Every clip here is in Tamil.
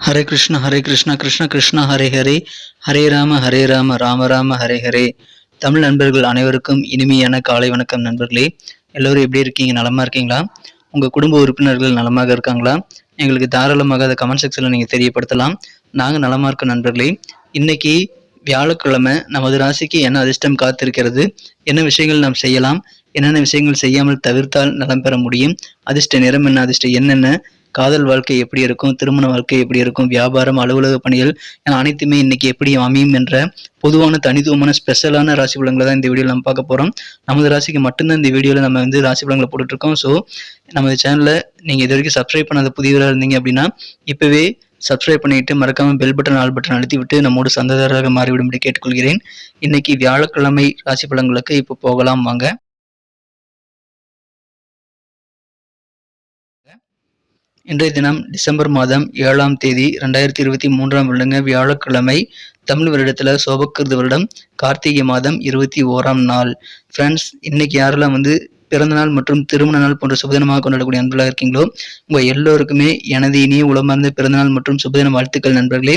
ஹரே கிருஷ்ணா கிருஷ்ண கிருஷ்ணா ஹரே ஹரே, ஹரே ராம ராம ராம ஹரே ஹரே. தமிழ் நண்பர்கள் அனைவருக்கும் இனிமையான காலை வணக்கம் நண்பர்களே. எல்லோரும் எப்படி இருக்கீங்க? நலமா இருக்கீங்களா? உங்கள் குடும்ப உறுப்பினர்கள் நலமாக இருக்காங்களா? எங்களுக்கு தாராளமாக அதை கமெண்ட் செக்ஷனில் நீங்கள் தெரியப்படுத்தலாம். நாங்கள் நலமாக இருக்கோம் நண்பர்களே. இன்னைக்கு வியாழக்கிழமை நமது ராசிக்கு என்ன அதிர்ஷ்டம் காத்திருக்கிறது, என்ன விஷயங்கள் நாம் செய்யலாம், என்னென்ன விஷயங்கள் செய்யாமல் தவிர்த்தால் நலம் பெற முடியும், அதிர்ஷ்ட நிறம் என்ன, அதிர்ஷ்ட என்னென்ன, காதல் வாழ்க்கை எப்படி இருக்கும், திருமண வாழ்க்கை எப்படி இருக்கும், வியாபாரம், அலுவலக பணிகள் என அனைத்துமே இன்னைக்கு எப்படி அமையும் என்ற பொதுவான தனித்துவமான ஸ்பெஷலான ராசி பலன்களை தான் இந்த வீடியோவில் நம்ம பார்க்க போகிறோம். நமது ராசிக்கு மட்டும்தான் இந்த வீடியோவில் நம்ம ராசி பலன்களை போட்டுட்ருக்கோம். ஸோ நமது சேனலை நீங்கள் இது வரைக்கும் சப்ஸ்கிரைப் பண்ணாத புதியவராக இருந்தீங்க அப்படின்னா இப்போவே சப்ஸ்கிரைப் பண்ணிட்டு மறக்காம பெல் பட்டன் ஆல் பட்டன் அழுத்தி விட்டு நம்மோடு சந்ததாரராக மாறிவிடும்படி கேட்டுக்கொள்கிறேன். இன்னைக்கு வியாழக்கிழமை ராசி பலன்களுக்கு இப்போ போகலாம் வாங்க. இன்றைய தினம் டிசம்பர் மாதம் 7ஆம் தேதி 2023ஆம் வருடங்க வியாழக்கிழமை. தமிழ் வருடத்துல சோபக்கிருது வருடம் கார்த்திகை மாதம் 21ஆம் நாள். ஃப்ரெண்ட்ஸ், இன்னைக்கு யாரெல்லாம் பிறந்தநாள் மற்றும் திருமண நாள் போன்ற சுபதினமாக கொண்டாடக்கூடிய நண்பர்களாக இருக்கீங்களோ உங்க எல்லோருக்குமே எனது இனிய உளமார்ந்த பிறந்தநாள் மற்றும் சுபதின வாழ்த்துக்கள் நண்பர்களே.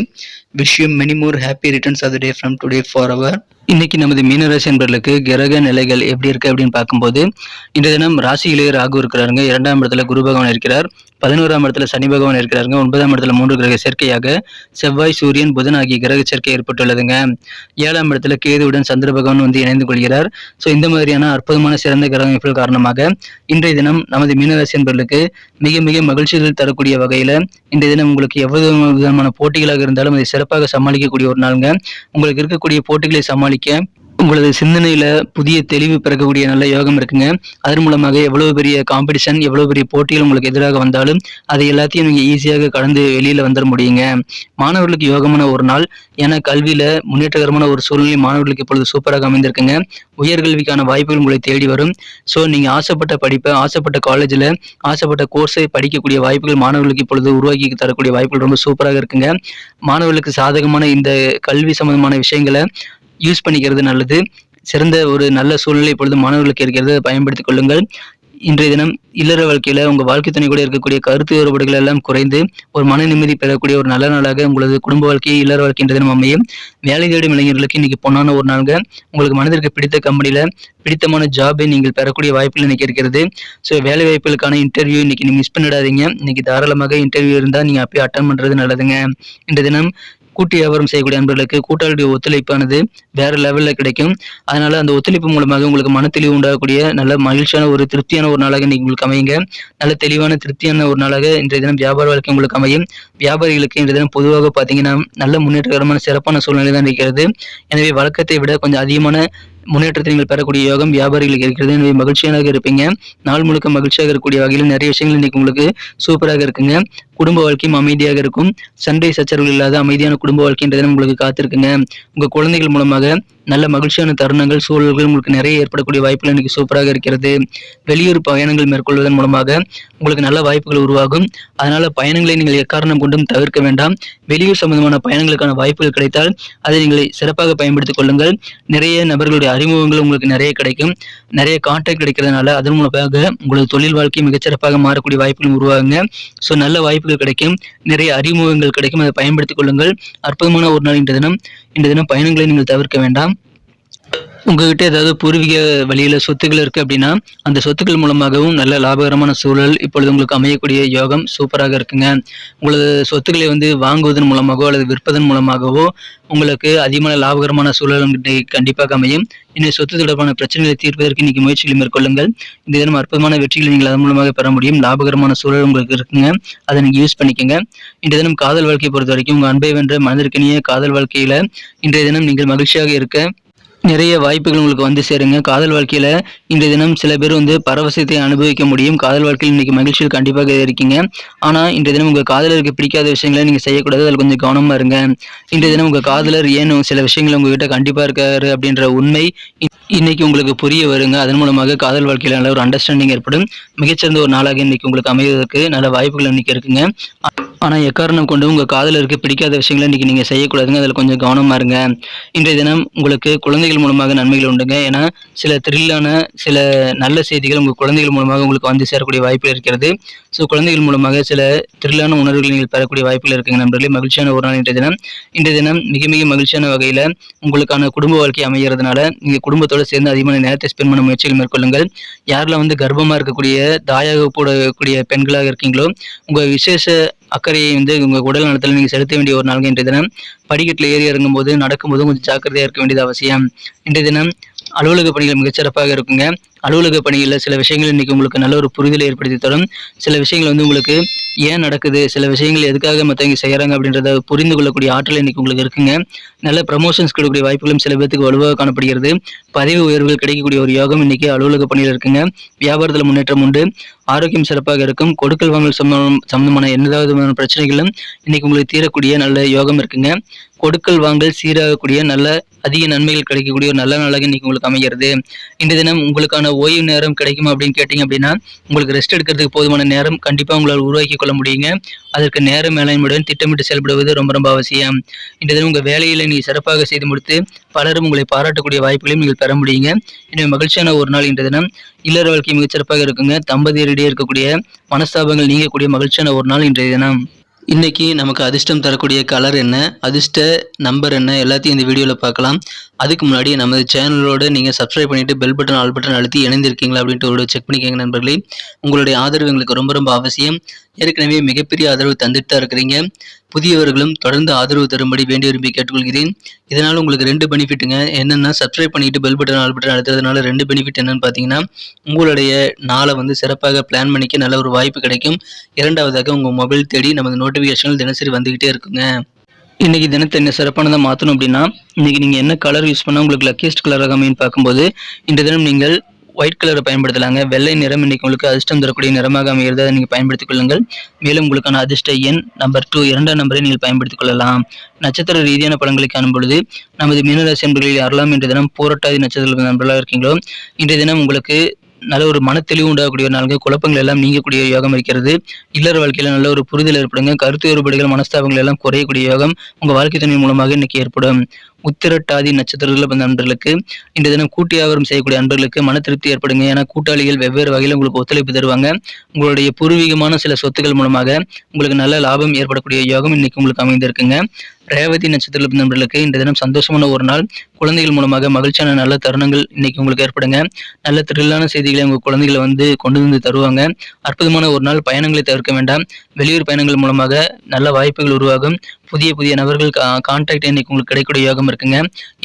Wish you many more happy returns of the day from today for our. இன்னைக்கு நமது மீனராசி என்பர்களுக்கு கிரக நிலைகள் எப்படி இருக்கு அப்படின்னு பார்க்கும்போது, இன்றைய தினம் ராசியிலே ராகு இருக்கிறாருங்க. 2ஆம் இடத்துல குரு பகவான் இருக்கிறார். 11ஆம் இடத்துல சனி பகவான் இருக்கிறாருங்க. 9ஆம் இடத்துல 3 கிரக சேர்க்கையாக செவ்வாய், சூரியன், புதன் ஆகிய கிரக சேர்க்கை ஏற்பட்டுள்ளதுங்க. 7ஆம் இடத்துல கேதுவுடன் சந்திர பகவான் இணைந்து கொள்கிறார். ஸோ இந்த மாதிரியான அற்புதமான சிறந்த கிரக அமைப்புகள் காரணமாக இன்றைய தினம் நமது மீனராசி என்பர்களுக்கு மிக மிக மகிழ்ச்சிகள் தரக்கூடிய வகையில இன்றைய தினம் உங்களுக்கு எவ்வளவு விதமான போட்டிகளாக இருந்தாலும் அதை சிறப்பாக சமாளிக்கக்கூடிய ஒரு நாளுங்க. உங்களுக்கு இருக்கக்கூடிய போட்டிகளை சமாளிக்க உங்களது சிந்தனையில புதிய தெளிவு பிறக்கக்கூடிய நல்ல யோகம் இருக்குங்க. அதன் மூலமாக எவ்வளவு பெரிய காம்படிஷன், எவ்வளவு பெரிய போட்டிகள் உங்களுக்கு எதிராக வந்தாலும் அதை எல்லாத்தையும் நீங்க ஈஸியாக கடந்து வெளியில வந்துட முடியுங்க. மாணவர்களுக்கு யோகமான ஒரு நாள். ஏன்னா கல்வியில முன்னேற்றகரமான ஒரு சூழ்நிலை மாணவர்களுக்கு இப்பொழுது சூப்பராக அமைந்திருக்குங்க. உயர்கல்விக்கான வாய்ப்புகள் உங்களை தேடி வரும். ஸோ நீங்க ஆசைப்பட்ட படிப்பை, ஆசைப்பட்ட காலேஜில் ஆசைப்பட்ட கோர்ஸை படிக்கக்கூடிய வாய்ப்புகள் மாணவர்களுக்கு இப்பொழுது உருவாக்கி தரக்கூடிய வாய்ப்புகள் ரொம்ப சூப்பராக இருக்குங்க. மாணவர்களுக்கு சாதகமான இந்த கல்வி சம்பந்தமான விஷயங்களை யூஸ் பண்ணிக்கிறது நல்லது. சிறந்த ஒரு நல்ல சூழ்நிலை இப்பொழுது மாணவர்களுக்கு இருக்கிறது, பயன்படுத்திக் கொள்ளுங்கள். இன்றைய தினம் இல்லற வாழ்க்கையில உங்க வாழ்க்கை துணை கூட இருக்கக்கூடிய கருத்து வேறுபாடுகள் எல்லாம் குறைந்து ஒரு மன நிம்மதி பெறக்கூடிய ஒரு நல்ல நாளாக உங்களது குடும்ப வாழ்க்கை, இல்லற வாழ்க்கை இன்றைய தினம் அமையும். வேலை தேடும் இளைஞர்களுக்கு இன்னைக்கு பொன்னான ஒரு நாளுங்க. உங்களுக்கு மனதிற்கு பிடித்த கம்பெனியில பிடித்தமான ஜாபை நீங்கள் பெறக்கூடிய வாய்ப்புகள் இன்னைக்கு இருக்கிறது. ஸோ வேலை வாய்ப்புகளுக்கான இன்டர்வியூ இன்னைக்கு நீங்க மிஸ் பண்ணிடாதீங்க. இன்னைக்கு தாராளமாக இன்டர்வியூ இருந்தால் நீங்க அப்பயே அட்டன் பண்றது நல்லதுங்க. இன்றைய தினம் கூட்டு வியாபாரம் செய்யக்கூடிய நண்பர்களுக்கு கூட்டாளியுடைய ஒத்துழைப்பானது வேற லெவல்ல கிடைக்கும். அதனால அந்த ஒத்துழைப்பு மூலமாக உங்களுக்கு மன தெளிவு உண்டாகக்கூடிய நல்ல மகிழ்ச்சியான ஒரு திருப்தியான ஒரு நாளாக இன்னைக்கு உங்களுக்கு அமையுங்க. நல்ல தெளிவான திருப்தியான ஒரு நாளாக இன்றைய தினம் வியாபார வாழ்க்கை உங்களுக்கு அமையும். வியாபாரிகளுக்கு இன்றைய தினம் பொதுவாக பார்த்தீங்கன்னா நல்ல முன்னேற்றகரமான சிறப்பான சூழ்நிலை தான் இருக்கிறது. எனவே வழக்கத்தை விட கொஞ்சம் அதிகமான முன்னேற்றத்தை நீங்கள் பெறக்கூடிய யோகம் வியாபாரிகளுக்கு இருக்கிறது. எனவே மகிழ்ச்சியாக இருப்பீங்க. நாள் முழுக்க மகிழ்ச்சியாக இருக்கக்கூடிய வகையில் நிறைய விஷயங்கள் இன்னைக்கு உங்களுக்கு சூப்பராக இருக்குங்க. குடும்ப வாழ்க்கையும் அமைதியாக இருக்கும். சண்டை சச்சரவுகள் இல்லாத அமைதியான குடும்ப வாழ்க்கைன்றது உங்களுக்கு காத்திருக்குங்க. உங்க குழந்தைகள் மூலமாக நல்ல மகிழ்ச்சியான தருணங்கள், சூழல்கள் உங்களுக்கு நிறைய ஏற்படக்கூடிய வாய்ப்புகள் இன்னைக்கு சூப்பராக இருக்கிறது. வெளியூர் பயணங்கள் மேற்கொள்வதன் மூலமாக உங்களுக்கு நல்ல வாய்ப்புகள் உருவாகும். அதனால பயணங்களை நீங்கள் எக்காரணம் கொண்டும் தவிர்க்க வேண்டாம். வெளியூர் சம்பந்தமான பயணங்களுக்கான வாய்ப்புகள் கிடைத்தால் அதை நீங்கள் சிறப்பாக பயன்படுத்திக் கொள்ளுங்கள். நிறைய நபர்களுடைய அறிமுகங்கள் உங்களுக்கு நிறைய கிடைக்கும். நிறைய கான்டாக்ட் கிடைக்கிறதுனால அதன் மூலமாக உங்களது தொழில் வாழ்க்கை மிகச்சிறப்பாக மாறக்கூடிய வாய்ப்புகள் உருவாகுங்க. ஸோ நல்ல வாய்ப்புகள் கிடைக்கும், நிறைய அறிமுகங்கள் கிடைக்கும். அதை பயன்படுத்திக் கொள்ளுங்கள். அற்புதமான ஒரு நாள் இன்றைய தினம் பயணங்களை நீங்கள் தவிர்க்க வேண்டாம். உங்ககிட்ட ஏதாவது பூர்வீக வழியில சொத்துக்கள் இருக்கு அப்படின்னா அந்த சொத்துக்கள் மூலமாகவும் நல்ல லாபகரமான சூழல் இப்பொழுது உங்களுக்கு அமையக்கூடிய யோகம் சூப்பராக இருக்குங்க. உங்களது சொத்துக்களை வாங்குவதன் மூலமாகவோ அல்லது விற்பதன் மூலமாகவோ உங்களுக்கு அதிகமான லாபகரமான சூழல் கண்டிப்பாக அமையும். இன்னும் சொத்து தொடர்பான பிரச்சனைகளை தீர்ப்பதற்கு இன்னைக்கு முயற்சிகளை மேற்கொள்ளுங்கள். இந்த தினம் அற்புதமான வெற்றிகளை நீங்கள் அதன் மூலமாக பெற முடியும். லாபகரமான சூழல் உங்களுக்கு இருக்குங்க. அதை நீங்க யூஸ் பண்ணிக்கோங்க. இன்றைய தினம் காதல் வாழ்க்கையை பொறுத்த வரைக்கும் உங்க அன்பை வென்ற மனதிற்கினிய காதல் வாழ்க்கையில இன்றைய தினம் நீங்கள் மகிழ்ச்சியாக இருக்க நிறைய வாய்ப்புகள் உங்களுக்கு சேருங்க. காதல் வாழ்க்கையில இன்றைய தினம் சில பேர் பரவசத்தை அனுபவிக்க முடியும். காதல் வாழ்க்கையில் இன்னைக்கு மகிழ்ச்சியில் கண்டிப்பாக இருக்கீங்க. ஆனா இன்றைய தினம் உங்க காதலருக்கு பிடிக்காத விஷயங்களை நீங்க செய்யக்கூடாது. அதில் கொஞ்சம் கவனமா இருங்க. இன்றைய தினம் உங்க காதலர் ஏனும் சில விஷயங்கள் உங்ககிட்ட கண்டிப்பா இருக்காரு அப்படின்ற உண்மை இன்னைக்கு உங்களுக்கு புரிய வருங்க. அதன் மூலமாக காதல் வாழ்க்கையில நல்ல ஒரு அண்டர்ஸ்டாண்டிங் ஏற்படும். மிகச்சிறந்த ஒரு நாளாக இன்னைக்கு உங்களுக்கு அமைவதற்கு நல்ல வாய்ப்புகள் இன்னைக்கு இருக்குங்க. ஆனா எக்காரணம் கொண்டு உங்க காதலருக்கு பிடிக்காத விஷயங்களை இன்னைக்கு நீங்க செய்யக்கூடாதுங்க. அதில் கொஞ்சம் கவனமா இருங்க. இன்றைய தினம் உங்களுக்கு குழந்தைகள் குழந்தைகள் மூலமாக நன்மைகள் உண்டுங்க. ஏன்னா சில த்ரில்லான சில நல்ல செய்திகள் உங்கள் குழந்தைகள் மூலமாக உங்களுக்கு வந்து சேரக்கூடிய வாய்ப்புகள் இருக்கிறது. ஸோ குழந்தைகள் மூலமாக சில த்ரில்லான உணர்வுகளை நீங்கள் பெறக்கூடிய வாய்ப்புகள் இருக்குங்க நண்பர்களே. மகிழ்ச்சியான ஒரு நாள் இன்றைய தினம் மிக மிக மகிழ்ச்சியான வகையில் உங்களுக்கான குடும்ப வாழ்க்கை அமைகிறதுனால நீங்கள் குடும்பத்தோடு சேர்ந்து அதிகமான நேரத்தை ஸ்பெண்ட் பண்ண முயற்சிகள் மேற்கொள்ளுங்கள். யாரெல்லாம் வந்து கர்ப்பமாக இருக்கக்கூடிய தாயாக போடக்கூடிய பெண்களாக இருக்கீங்களோ உங்கள் விசேஷ அக்கறையை வந்து உங்கள் உடல் நலத்தில் நீங்கள் செலுத்த வேண்டிய ஒரு நாள்கள் இன்றைய தினம். படிக்கட்டில் ஏறி இறங்கும்போது நடக்கும்போது கொஞ்சம் ஜாக்கிரதையாக இருக்க வேண்டியது அவசியம். இன்றைய தினம் அலுவலக பணிகள் மிகச்சிறப்பாக இருக்குங்க. அலுவலக பணிகளில் சில விஷயங்கள் இன்னைக்கு உங்களுக்கு நல்ல ஒரு புரிதலை ஏற்படுத்தி தரும். சில விஷயங்கள் வந்து உங்களுக்கு ஏன் நடக்குது, சில விஷயங்கள் எதுக்காக மற்றவங்க செய்கிறாங்க அப்படின்றத புரிந்து கொள்ளக்கூடிய ஆற்றல் இன்னைக்கு உங்களுக்கு இருக்குங்க. நல்ல ப்ரமோஷன்ஸ் கிடைக்கக்கூடிய வாய்ப்புகளும் சில பேருக்கு வலுவாக காணப்படுகிறது. பதவி உயர்வுகள் கிடைக்கக்கூடிய ஒரு யோகம் இன்னைக்கு அலுவலக பணியில் இருக்குங்க. வியாபாரத்தில் முன்னேற்றம் உண்டு. ஆரோக்கியம் சிறப்பாக இருக்கும். கொடுக்கல் வாங்கல் சம்பந்தமான எந்த பிரச்சனைகளும் இன்னைக்கு உங்களுக்கு தீரக்கூடிய நல்ல யோகம் இருக்குங்க. கொடுக்கல் வாங்கல் சீராகக்கூடிய நல்ல அதிக நன்மைகள் கிடைக்கக்கூடிய ஒரு நல்ல நாளாக இன்னைக்கு உங்களுக்கு அமைகிறது. இந்த தினம் உங்களுக்கான ஓய்வு நேரம் கிடைக்குமா அப்படின்னு கேட்டீங்க அப்படின்னா உங்களுக்கு ரெஸ்ட் எடுக்கிறதுக்கு போதுமான நேரம் கண்டிப்பாக உங்களால் உருவாக்கி கொள்ள முடியுங்க. அதற்கு நேர மேலாண்மையுடன் திட்டமிட்டு செயல்படுவது ரொம்ப ரொம்ப அவசியம். இந்த தினம் உங்கள் வேலையில் நீங்கள் சிறப்பாக செய்து முடித்து பலரும் உங்களை பாராட்டக்கூடிய வாய்ப்புகளையும் நீங்கள் பெற முடியுங்க. எனவே மகிழ்ச்சியான ஒரு நாள் இன்றைய தினம். இல்லற வாழ்க்கை மிகச்சிறப்பாக இருக்குங்க. தம்பதியரிடையே இருக்கக்கூடிய மனஸ்தாபங்கள் நீங்கக்கூடிய மகிழ்ச்சியான ஒரு நாள் இன்றைய தினம். இன்னைக்கு நமக்கு அதிர்ஷ்டம் தரக்கூடிய கலர் என்ன, அதிர்ஷ்ட நம்பர் என்ன, எல்லாத்தையும் இந்த வீடியோவில் பார்க்கலாம். அதுக்கு முன்னாடி நமது சேனலோட நீங்கள் சப்ஸ்கிரைப் பண்ணிவிட்டு பெல் பட்டன் ஆல் பட்டன் அழுத்தி இணைந்திருக்கீங்களா அப்படின்ட்டு ஒரு செக் பண்ணிக்கோங்க நண்பர்களே. உங்களுடைய ஆதரவு எங்களுக்கு ரொம்ப ரொம்ப அவசியம். ஏற்கனவே மிகப்பெரிய ஆதரவு தந்துட்டு தான் இருக்கிறீங்க. புதியவர்களும் தொடர்ந்து ஆதரவு தரும்படி வேண்டி விரும்பி கேட்டுக்கொள்கிறேன். இதனால் உங்களுக்கு 2 பெனிஃபிட்டுங்க. என்னென்னா சப்ஸ்கிரைப் பண்ணிட்டு பெல் பட்டன் ஆல் பட்டன் அழுத்துறதுனால 2 பெனிஃபிட் என்னன்னு பார்த்தீங்கன்னா உங்களுடைய நாளை வந்து சிறப்பாக பிளான் பண்ணிக்க நல்ல ஒரு வாய்ப்பு கிடைக்கும். இரண்டாவதாக உங்கள் மொபைல் தேடி நமது நோட்டிஃபிகேஷன்கள் தினசரி வந்துக்கிட்டே இருக்குங்க. இன்னைக்கு தினத்தை என்ன சிறப்பானதாக மாற்றணும் அப்படின்னா இன்னைக்கு நீங்கள் என்ன கலர் யூஸ் பண்ணால் உங்களுக்கு லக்கியஸ்ட் கலராக அமைன்னு பார்க்கும்போது இந்த தினம் நீங்கள் ஒயிட் கலரை பயன்படுத்தலாங்க. வெள்ளை நிறம் இன்னைக்கு உங்களுக்கு அதிர்ஷ்டம் தரக்கூடிய நிறமாக அமைகிறது. அதை நீங்கள் பயன்படுத்திக் கொள்ளுங்கள். மேலும் உங்களுக்கான அதிர்ஷ்ட எண் நம்பர் 2 2ஆம் நம்பரை நீங்கள் பயன்படுத்திக் கொள்ளலாம். நட்சத்திர ரீதியான பலன்களை காணும் பொழுது நமது மீனராசி நண்பர்களில் யாரெல்லாம் இன்றைய தினம் பூரட்டாதி நட்சத்திர நண்பர்களாக இருக்கீங்களோ இன்றைய தினம் உங்களுக்கு நல்ல ஒரு மனத்தெளிவு உண்டாகக்கூடிய நாள்கள், குழப்பங்கள் எல்லாம் நீங்கக்கூடிய யோகம் இருக்கிறது. இல்லற வாழ்க்கையில நல்ல ஒரு புரிதல் ஏற்படுங்க. கருத்து வேறுபாடுகள் மனஸ்தாபங்கள் எல்லாம் குறையக்கூடிய யோகம் உங்க வாழ்க்கை துணை மூலமாக இன்னைக்கு ஏற்படும். உத்திரட்டாதி நட்சத்திரத்தில் வந்த நண்பர்களுக்கு இந்த தினம் கூட்டு வியாபாரம் செய்யக்கூடிய நண்பர்களுக்கு மன திருப்தி ஏற்படுங்க. ஏன்னா கூட்டாளிகள் வெவ்வேறு வகையில் உங்களுக்கு ஒத்துழைப்பு தருவாங்க. உங்களுடைய பூர்வீகமான சில சொத்துக்கள் மூலமாக உங்களுக்கு நல்ல லாபம் ஏற்படக்கூடிய யோகம் இன்னைக்கு உங்களுக்கு அமைந்திருக்குங்க. ரேவதி நட்சத்திரத்தில் நண்பர்களுக்கு இந்த தினம் சந்தோஷமான ஒரு நாள். குழந்தைகள் மூலமாக மகிழ்ச்சியான நல்ல தருணங்கள் இன்னைக்கு உங்களுக்கு ஏற்படுங்க. நல்ல த்ரில்லான செய்திகளை உங்கள் குழந்தைகளை வந்து கொண்டு வந்து தருவாங்க. அற்புதமான ஒரு நாள். பயணங்களை தவிர்க்க வேண்டாம். வெளியூர் பயணங்கள் மூலமாக நல்ல வாய்ப்புகள் உருவாகும். புதிய புதிய நபர்கள் கான்டாக்ட் இன்னைக்கு உங்களுக்கு கிடைக்கக்கூடிய யோகம் இருக்குங்க.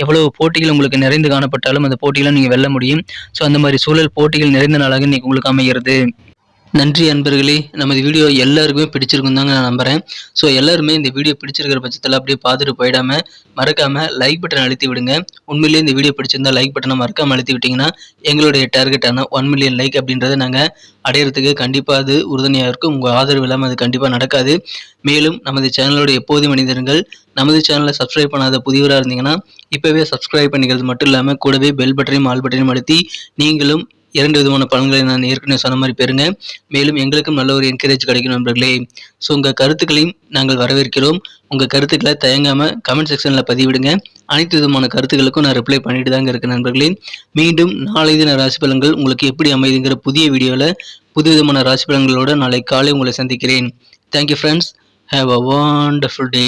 எவ்வளவு போட்டிகள் உங்களுக்கு நிறைந்து காணப்பட்டாலும் அந்த போட்டிகளை நீங்கள் வெல்ல முடியும். ஸோ அந்த மாதிரி சூழல் போட்டிகள் நிறைந்த நாளாக இன்னைக்கு உங்களுக்கு அமைகிறது. நன்றி அன்பர்களே. நமது வீடியோ எல்லாருக்குமே பிடிச்சிருக்கும் தாங்க நான் நம்புகிறேன். ஸோ எல்லாருமே இந்த வீடியோ பிடிச்சிருக்கிற பட்சத்தில் அப்படியே பார்த்துட்டு போயிடாமல் மறக்காமல் லைக் பட்டன் அழுத்தி விடுங்க. உண்மையிலேயே இந்த வீடியோ பிடிச்சிருந்தா லைக் பட்டனை மறக்காமல் அழுத்தி விட்டிங்கன்னா எங்களுடைய டார்கெட்டான 1 மில்லியன் லைக் அப்படின்றத நாங்கள் அடையிறதுக்கு கண்டிப்பாக அது உறுதுணையாக இருக்கும். உங்கள் ஆதரவு இல்லாமல் அது கண்டிப்பாக நடக்காது. மேலும் நமது சேனலோட எப்போதும் மனிதர்கள் நமது சேனலை சப்ஸ்கிரைப் பண்ணாத புதியவராக இருந்தீங்கன்னா இப்போவே சப்ஸ்கிரைப் பண்ணிக்கிறது மட்டும் இல்லாமல் கூடவே பெல் பட்டனையும் ஆல் பட்டனையும் அழுத்தி நீங்களும் 2 விதமான பலன்களை நான் ஏற்கனவே சொன்ன மாதிரி பெறுங்க. மேலும் எங்களுக்கும் நல்ல ஒரு என்கரேஜ் கிடைக்கும் நண்பர்களே. ஸோ உங்கள் கருத்துக்களையும் நாங்கள் வரவேற்கிறோம். உங்கள் கருத்துக்களை தயங்காமல் கமெண்ட் செக்ஷனில் பதிவிடுங்க. அனைத்து விதமான கருத்துக்களுக்கும் நான் ரிப்ளை பண்ணிட்டு தாங்க இருக்கேன் நண்பர்களே. மீண்டும் நாளை தின ராசி பலன்கள் உங்களுக்கு எப்படி அமைதுங்கிற புதிய வீடியோவில் புது விதமான ராசி பலன்களோடு நாளை காலை உங்களை சந்திக்கிறேன். Thank you friends. Have a wonderful day.